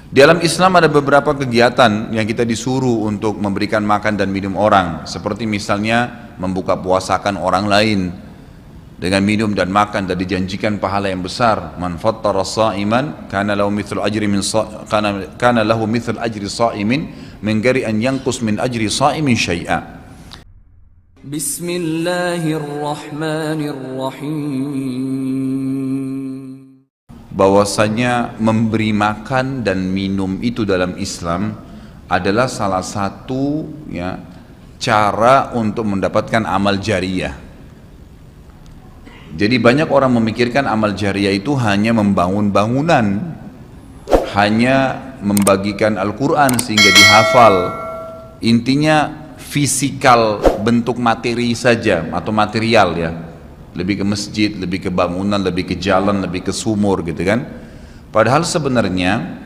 Di dalam Islam ada beberapa kegiatan yang kita disuruh untuk memberikan makan dan minum orang, seperti misalnya membuka puasakan orang lain dengan minum dan makan, dan dijanjikan pahala yang besar. Man fattara sha'iman kana lahu mithlu ajri kana lahu mithlu ajri sha'imin min ghairi an yanqus min ajri sha'imin syai'a. Bismillahirrahmanirrahim. Bahwasanya memberi makan dan minum itu dalam Islam adalah salah satu cara untuk mendapatkan amal jariyah. Jadi banyak orang memikirkan amal jariyah itu hanya membangun bangunan, hanya membagikan Al-Quran sehingga dihafal. Intinya fisikal, bentuk materi saja atau material ya. Lebih ke masjid, lebih ke bangunan, lebih ke jalan, lebih ke sumur gitu kan. Padahal sebenarnya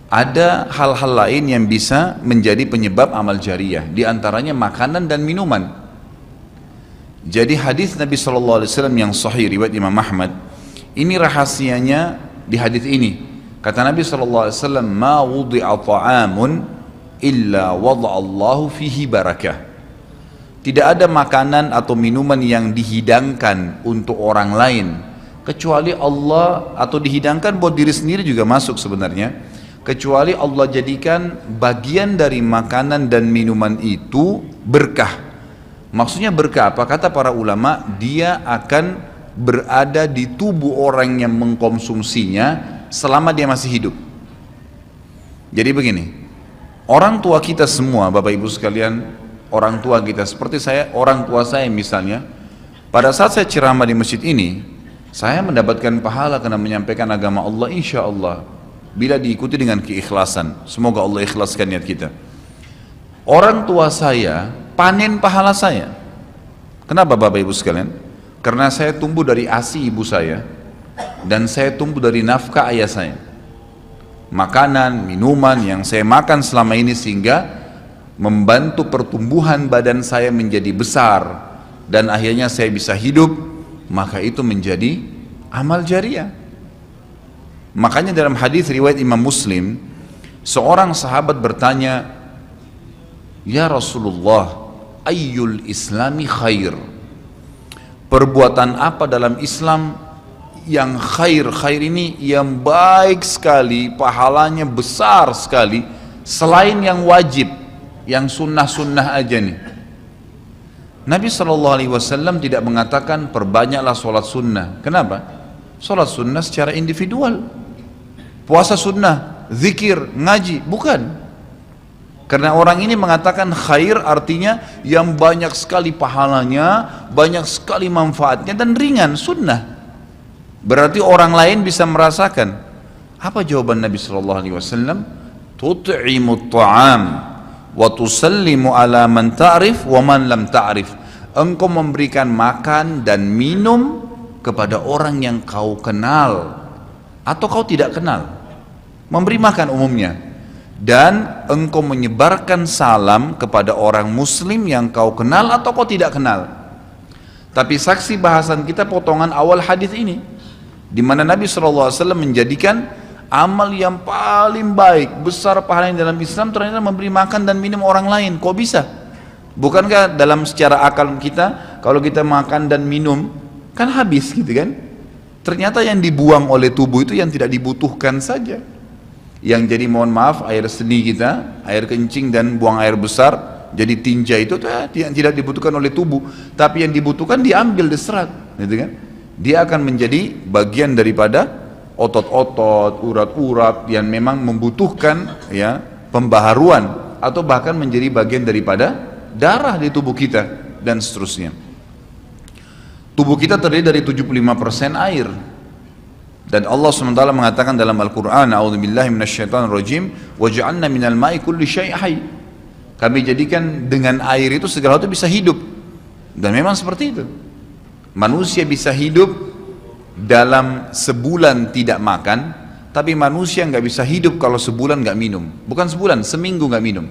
ada hal-hal lain yang bisa menjadi penyebab amal jariyah, di antaranya makanan dan minuman. Jadi hadis Nabi SAW yang sahih riwayat Imam Ahmad, ini rahasianya di hadis ini. Kata Nabi SAW, ma wudi'a ta'amun illa wada'allahu fihi barakah. Tidak ada makanan atau minuman yang dihidangkan untuk orang lain kecuali Allah, atau dihidangkan buat diri sendiri juga masuk sebenarnya, kecuali Allah jadikan bagian dari makanan dan minuman itu berkah. Maksudnya berkah apa? Kata para ulama, dia akan berada di tubuh orang yang mengkonsumsinya selama dia masih hidup. Jadi begini, orang tua kita semua, Bapak Ibu sekalian, orang tua kita, seperti saya, orang tua saya misalnya, pada saat saya ceramah di masjid ini, saya mendapatkan pahala karena menyampaikan agama Allah, insya Allah, bila diikuti dengan keikhlasan. Semoga Allah ikhlaskan niat kita. Orang tua saya panen pahala saya. Kenapa Bapak Ibu sekalian? Karena saya tumbuh dari ASI ibu saya, dan saya tumbuh dari nafkah ayah saya. Makanan, minuman yang saya makan selama ini sehingga membantu pertumbuhan badan saya menjadi besar, dan akhirnya saya bisa hidup, maka itu menjadi amal jariyah. Makanya dalam hadis riwayat Imam Muslim, seorang sahabat bertanya, ya Rasulullah, ayyul islami khair? Perbuatan apa dalam Islam yang khair? Khair ini yang baik sekali, pahalanya besar sekali, selain yang wajib, yang sunnah-sunnah aja nih. Nabi SAW tidak mengatakan perbanyaklah sholat sunnah. Kenapa? Sholat sunnah secara individual, puasa sunnah, zikir, ngaji, bukan. Karena orang ini mengatakan khair artinya yang banyak sekali pahalanya, banyak sekali manfaatnya, dan ringan, sunnah. Berarti orang lain bisa merasakan. Apa jawaban Nabi SAW? Tut'imut ta'am wa tusallimu ala man ta'rif wa man lam ta'rif. Engkau memberikan makan dan minum kepada orang yang kau kenal atau kau tidak kenal, memberi makan umumnya, dan engkau menyebarkan salam kepada orang muslim yang kau kenal atau kau tidak kenal. Tapi saksi bahasan kita potongan awal hadis ini, di mana Nabi SAW menjadikan amal yang paling baik, besar pahalanya dalam Islam ternyata memberi makan dan minum orang lain. Kok bisa? Bukankah dalam secara akal kita, kalau kita makan dan minum kan habis gitu kan? Ternyata yang dibuang oleh tubuh itu yang tidak dibutuhkan saja. Yang jadi, mohon maaf, air seni kita, air kencing dan buang air besar jadi tinja, itu yang tidak dibutuhkan oleh tubuh, tapi yang dibutuhkan diambil, diserap gitu kan? Dia akan menjadi bagian daripada otot-otot, urat-urat yang memang membutuhkan pembaharuan, atau bahkan menjadi bagian daripada darah di tubuh kita dan seterusnya. Tubuh kita terdiri dari 75% air, dan Allah SWT mengatakan dalam Al-Quran, a'udzubillahi minasyaitonirrajim, waja'alna minal ma'i kulli syai' hayy. Kami jadikan dengan air itu segala sesuatu bisa hidup, dan memang seperti itu. Manusia bisa hidup dalam sebulan tidak makan, tapi manusia nggak bisa hidup kalau sebulan nggak minum. Bukan sebulan, seminggu nggak minum.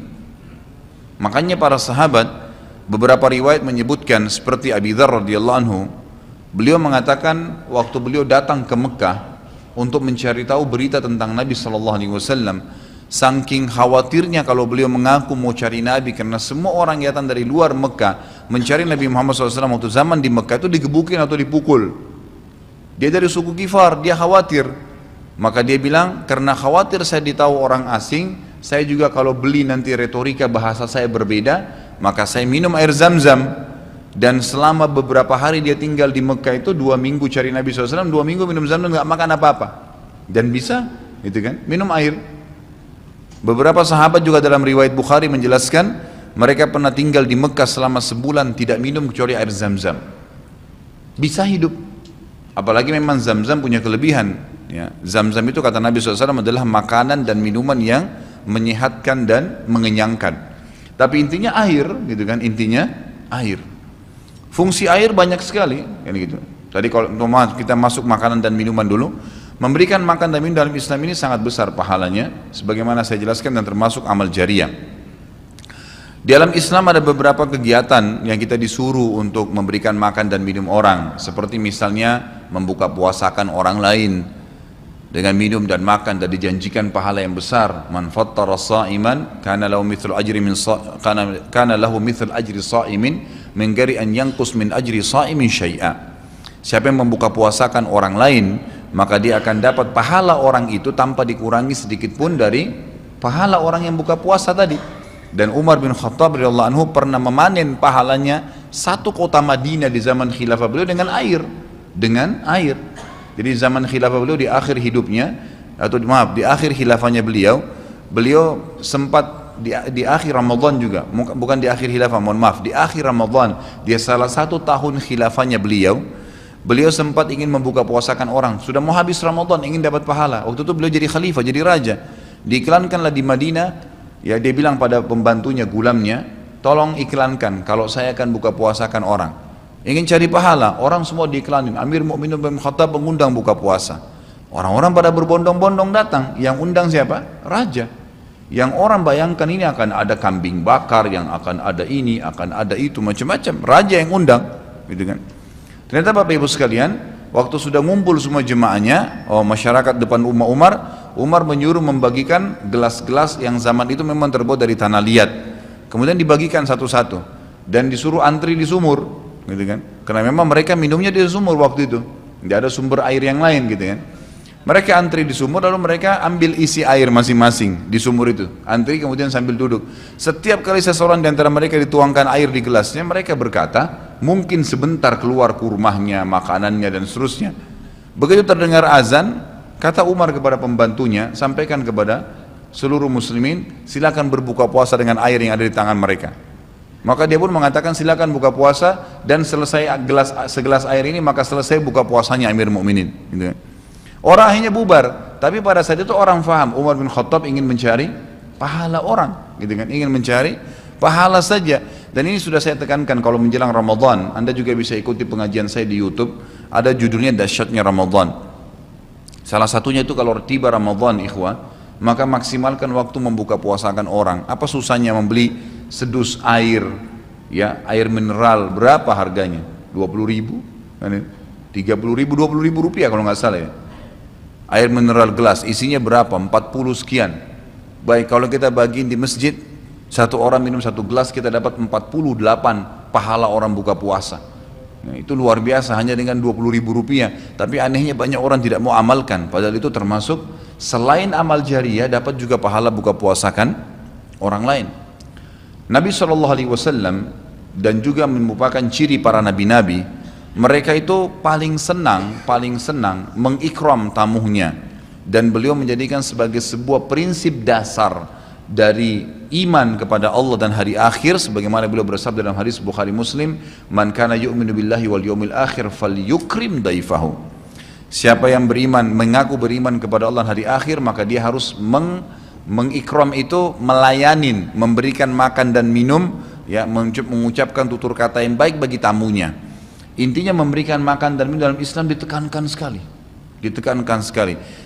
Makanya para sahabat, beberapa riwayat menyebutkan seperti Abi Dzar radhiyallahu anhu, beliau mengatakan waktu beliau datang ke Mekah, untuk mencari tahu berita tentang Nabi Shallallahu Alaihi Wasallam. Saking khawatirnya kalau beliau mengaku mau cari Nabi, karena semua orang yang datang dari luar Mekah mencari Nabi Muhammad SAW waktu zaman di Mekah itu digebukin atau dipukul. Dia dari suku Kifar, dia khawatir. Maka dia bilang, karena khawatir saya ditahu orang asing, saya juga kalau beli nanti retorika bahasa saya berbeda, maka saya minum air Zam-Zam. Dan selama beberapa hari dia tinggal di Mekah itu 2 minggu cari Nabi SAW, 2 minggu minum Zam-Zam, nggak makan apa-apa. Dan bisa, gitu kan, minum air. Beberapa sahabat juga dalam riwayat Bukhari menjelaskan mereka pernah tinggal di Mekah selama sebulan tidak minum kecuali air Zam-Zam. Bisa hidup. Apalagi memang Zam-Zam punya kelebihan. Ya. Zam-Zam itu kata Nabi SAW adalah makanan dan minuman yang menyehatkan dan mengenyangkan. Tapi intinya air, gitu kan? Intinya air. Fungsi air banyak sekali, kan gitu. Tadi kalau kita masuk makanan dan minuman dulu. Memberikan makan dan minum dalam Islam ini sangat besar pahalanya, sebagaimana saya jelaskan, dan termasuk amal jariah. Di dalam Islam ada beberapa kegiatan yang kita disuruh untuk memberikan makan dan minum orang, seperti misalnya membuka puasakan orang lain dengan minum dan makan, dan dijanjikan pahala yang besar. Man fattara sha'iman kana lahu mithlu ajri sha'imin min ghairi an yanqus min ajri sha'imin syai'a. Siapa yang membuka puasakan orang lain, maka dia akan dapat pahala orang itu tanpa dikurangi sedikit pun dari pahala orang yang buka puasa tadi. Dan Umar bin Khattab radhiyallahu anhu pernah memanen pahalanya 1 kota Madinah di zaman khilafah beliau dengan air. Jadi zaman khilafah beliau di akhir hidupnya, atau maaf, di akhir khilafahnya beliau sempat di akhir Ramadan juga, bukan di akhir khilafah, mohon maaf, di akhir Ramadan, dia salah 1 tahun khilafahnya beliau sempat ingin membuka puasakan orang, sudah mau habis Ramadan, ingin dapat pahala. Waktu itu beliau jadi khalifah, jadi raja. Diiklankanlah di Madinah, ya dia bilang pada pembantunya, gulamnya, tolong iklankan kalau saya akan buka puasakan orang. Ingin cari pahala, orang semua diiklanin. Amir Mu'minin bin Khattab mengundang buka puasa. Orang-orang pada berbondong-bondong datang. Yang undang siapa? Raja. Yang orang bayangkan ini akan ada kambing bakar, yang akan ada ini, akan ada itu, macam-macam. Raja yang undang, gitu kan. Ternyata Bapak Ibu sekalian, waktu sudah ngumpul semua jemaahnya, masyarakat depan Umar menyuruh membagikan gelas-gelas yang zaman itu memang terbuat dari tanah liat. Kemudian dibagikan satu-satu dan disuruh antri di sumur, gitu kan? Karena memang mereka minumnya di sumur waktu itu, tidak ada sumber air yang lain, gitu kan? Mereka antri di sumur, lalu mereka ambil isi air masing-masing di sumur itu, antri kemudian sambil duduk. Setiap kali seseorang di antara mereka dituangkan air di gelasnya, mereka berkata, mungkin sebentar keluar kurmahnya, makanannya, dan seterusnya. Begitu terdengar azan, kata Umar kepada pembantunya, sampaikan kepada seluruh muslimin, silakan berbuka puasa dengan air yang ada di tangan mereka. Maka dia pun mengatakan, silakan buka puasa, dan selesai segelas air ini, maka selesai buka puasanya Amir Mu'minin, gitu. Orang akhirnya bubar, tapi pada saat itu orang faham Umar bin Khattab ingin mencari pahala orang, gitu kan? Ingin mencari pahala saja. Dan ini sudah saya tekankan, kalau menjelang Ramadan, Anda juga bisa ikuti pengajian saya di YouTube. Ada judulnya Dahsyatnya Ramadan. Salah satunya itu kalau tiba Ramadan, ikhwah, maka maksimalkan waktu membuka puasakan orang. Apa susahnya membeli sedus air, ya, air mineral, berapa harganya? 20.000, 30.000, 20.000 rupiah kalau nggak salah ya. Air mineral gelas, isinya berapa? 40 sekian. Baik, kalau kita bagiin di masjid, satu orang minum 1 gelas, kita dapat 48 pahala orang buka puasa. Nah, itu luar biasa, hanya dengan 20.000 rupiah. Tapi anehnya banyak orang tidak mau amalkan, padahal itu termasuk selain amal jariah, dapat juga pahala buka puasakan orang lain. Nabi SAW dan juga merupakan ciri para nabi-nabi, mereka itu paling senang mengikram tamunya, dan beliau menjadikan sebagai sebuah prinsip dasar dari iman kepada Allah dan hari akhir, sebagaimana beliau bersabda dalam hadis Bukhari Muslim, man kana yu'minu billahi wal yawmil akhir falyukrim daifahu. Siapa yang beriman, mengaku beriman kepada Allah dan hari akhir, maka dia harus mengikram itu, melayanin, memberikan makan dan minum, ya, mengucapkan tutur kata yang baik bagi tamunya. Intinya memberikan makan dan minum dalam Islam ditekankan sekali,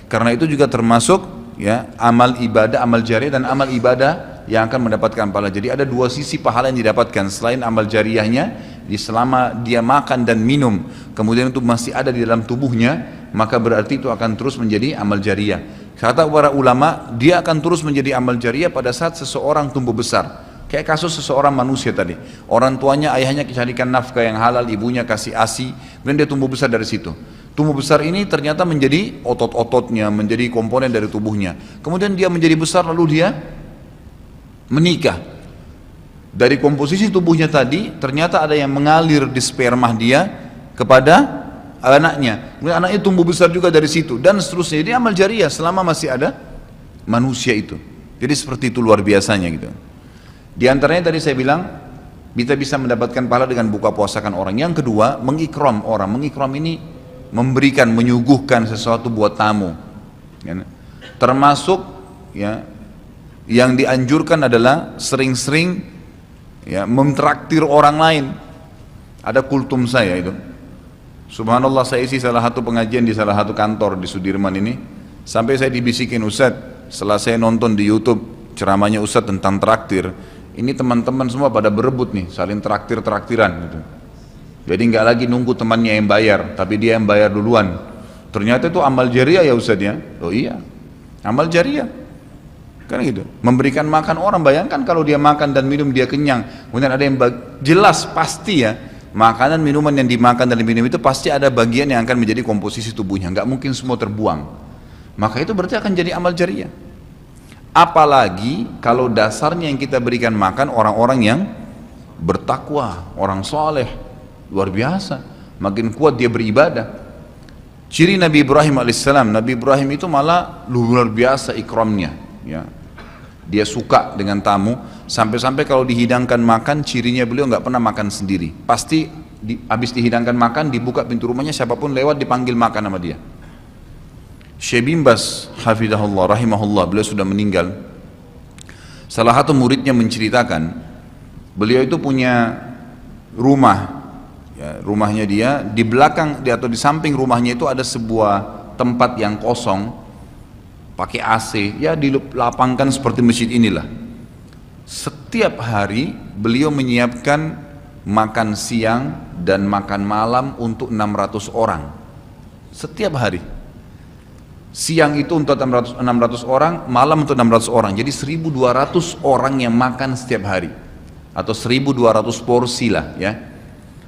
karena itu juga termasuk, ya, amal ibadah, amal jariah dan amal ibadah yang akan mendapatkan pahala. Jadi ada 2 sisi pahala yang didapatkan selain amal jariahnya, selama dia makan dan minum kemudian itu masih ada di dalam tubuhnya, maka berarti itu akan terus menjadi amal jariah. Kata para ulama, dia akan terus menjadi amal jariah pada saat seseorang tumbuh besar. Kayak kasus seseorang manusia tadi, orang tuanya, ayahnya carikan nafkah yang halal, ibunya kasih ASI, kemudian dia tumbuh besar dari situ. Tumbuh besar ini ternyata menjadi otot-ototnya, menjadi komponen dari tubuhnya. Kemudian dia menjadi besar, lalu dia menikah. Dari komposisi tubuhnya tadi, ternyata ada yang mengalir di sperma dia kepada anaknya. Kemudian anaknya tumbuh besar juga dari situ, dan seterusnya. Jadi amal jariah selama masih ada manusia itu. Jadi seperti itu luar biasanya gitu. Di antaranya tadi saya bilang, kita bisa mendapatkan pahala dengan buka puasakan orang. Yang kedua, mengikram orang. Mengikram ini memberikan, menyuguhkan sesuatu buat tamu. Ya. Termasuk ya, yang dianjurkan adalah sering-sering ya, mentraktir orang lain. Ada kultum saya itu. Subhanallah, saya isi salah satu pengajian di salah satu kantor di Sudirman ini. Sampai saya dibisikin, Ustadz, setelah saya nonton di YouTube ceramahnya Ustadz tentang traktir, ini teman-teman semua pada berebut nih, saling traktir-traktiran gitu. Jadi nggak lagi nunggu temannya yang bayar, tapi dia yang bayar duluan. Ternyata itu amal jariah ya Ustadz ya. Oh iya, amal jariah. Kan gitu, memberikan makan orang. Bayangkan kalau dia makan dan minum dia kenyang, kemudian ada yang jelas pasti ya, makanan minuman yang dimakan dan diminum itu pasti ada bagian yang akan menjadi komposisi tubuhnya, nggak mungkin semua terbuang. Maka itu berarti akan jadi amal jariah. Apalagi kalau dasarnya yang kita berikan makan orang-orang yang bertakwa, orang soleh, luar biasa, makin kuat dia beribadah. Ciri Nabi Ibrahim alaihissalam, Nabi Ibrahim itu malah luar biasa ikramnya. Ya, dia suka dengan tamu, sampai-sampai kalau dihidangkan makan, cirinya beliau nggak pernah makan sendiri. Pasti habis dihidangkan makan, dibuka pintu rumahnya, siapapun lewat dipanggil makan sama dia. Syekh bin Baz hafizahullah rahimahullah, beliau sudah meninggal. Salah satu muridnya menceritakan, beliau itu punya rumah, ya, rumahnya dia di belakang atau di samping rumahnya itu ada sebuah tempat yang kosong, pakai AC, ya dilapangkan seperti masjid inilah. Setiap hari beliau menyiapkan makan siang dan makan malam untuk 600 orang. Setiap hari. Siang itu untuk 600 orang, malam untuk 600 orang. Jadi 1200 orang yang makan setiap hari. Atau 1200 porsi lah ya.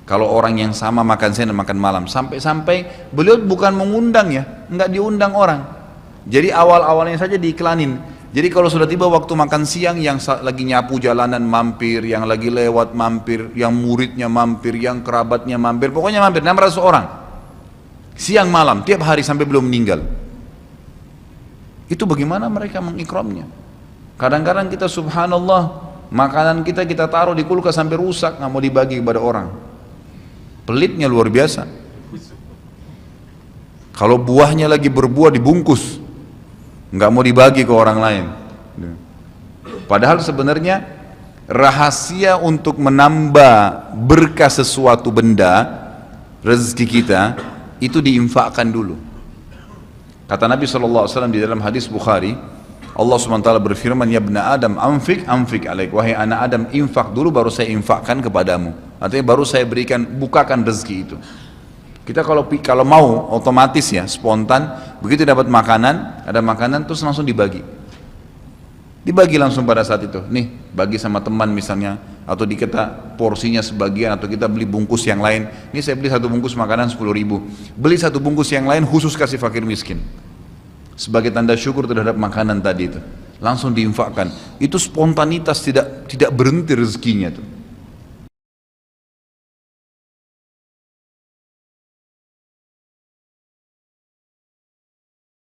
Kalau orang yang sama makan siang dan makan malam. Sampai-sampai beliau bukan mengundang ya, enggak diundang orang. Jadi awal-awalnya saja diiklanin. Jadi kalau sudah tiba waktu makan siang, yang lagi nyapu jalanan mampir, yang lagi lewat mampir, yang muridnya mampir, yang kerabatnya mampir, pokoknya mampir 600 orang. Siang malam, tiap hari sampai belum meninggal. Itu bagaimana mereka mengikramnya. Kadang-kadang kita subhanallah, makanan kita taruh di kulkas sampai rusak, nggak mau dibagi kepada orang. Pelitnya luar biasa. Kalau buahnya lagi berbuah dibungkus, nggak mau dibagi ke orang lain. Padahal sebenarnya rahasia untuk menambah berkah sesuatu benda, rezeki kita, itu diinfakkan dulu. Kata Nabi SAW di dalam hadis Bukhari, Allah SWT berfirman, ya ibna Adam, anfik alaik, wahai anak Adam, infak dulu baru saya infakkan kepadamu. Artinya baru saya berikan, bukakan rezeki itu. Kita kalau mau otomatis ya, spontan, begitu dapat makanan, ada makanan terus langsung dibagi. Dibagi langsung pada saat itu. Nih, bagi sama teman misalnya, atau kita porsinya sebagian, atau kita beli bungkus yang lain. Ini saya beli satu bungkus makanan 10.000. Beli satu bungkus yang lain khusus kasih fakir miskin. Sebagai tanda syukur terhadap makanan tadi itu. Langsung diinfakkan. Itu spontanitas, tidak berhenti rezekinya tuh.